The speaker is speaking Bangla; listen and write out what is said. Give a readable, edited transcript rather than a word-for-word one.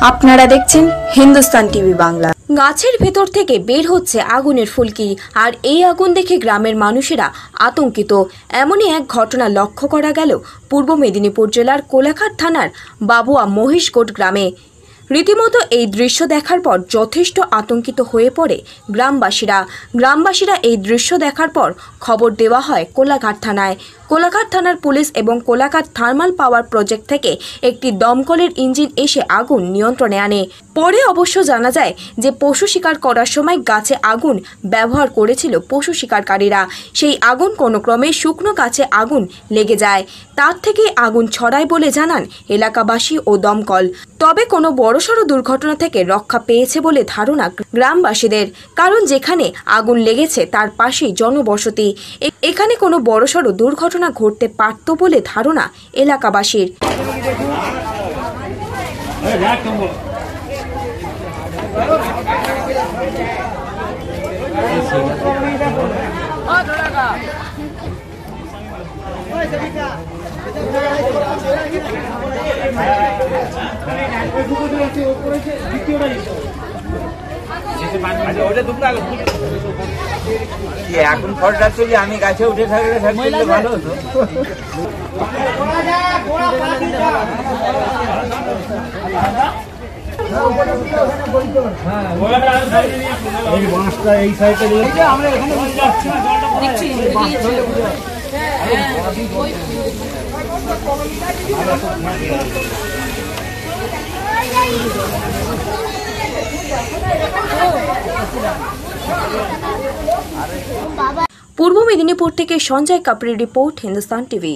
আপনারা দেখছেন হিন্দুস্তান টিভি বাংলা। গাছের ভেতর থেকে বের হচ্ছে আগুনের ফুলকি, আর এই আগুন দেখে গ্রামের মানুষেরা আতঙ্কিত। এমনই এক ঘটনা লক্ষ্য করা গেল পূর্ব মেদিনীপুর জেলার কোলাঘাট থানার বাবুয়া মহিষগোট গ্রামে। রীতিমতো এই দৃশ্য দেখার পর যথেষ্ট আতঙ্কিত হয়ে পড়ে গ্রামবাসীরা এই দৃশ্য দেখার পর খবর দেওয়া হয় কোলাঘাট থানায়। কোলাঘাট থানার পুলিশ এবং কোলাঘাট থার্মাল পাওয়ার প্রজেক্ট থেকে একটি দমকলের ইঞ্জিন এসে আগুন নিয়ন্ত্রণে আনে। পরে অবশ্য জানা যায় যে পশু শিকার করার সময় গাছে আগুন ব্যবহার করেছিল পশু শিকারকারীরা। সেই আগুন কোনো ক্রমে শুকনো গাছে আগুন লেগে যায়, তার থেকে আগুন ছড়ায় বলে জানান এলাকাবাসী ও দমকল। তবে কোনো বড়সড় দুর্ঘটনা থেকে রক্ষা পেয়েছে বলে ধারণা গ্রামবাসীদের, কারণ যেখানে আগুন লেগেছে তার পাশেই জনবসতি। এখানে কোনো বড়সড় দুর্ঘটনা ঘটতে পারত বলে ধারণা এলাকাবাসীর। এখন ফলটা চলি আমি গাছে উঠে থাকলে ভালো হতো। এই সাইডে আমরা এখানে পূর্ব মেদিনীপুর থেকে সঞ্জয় কাপড়ির রিপোর্ট, হিন্দুস্তান টিভি।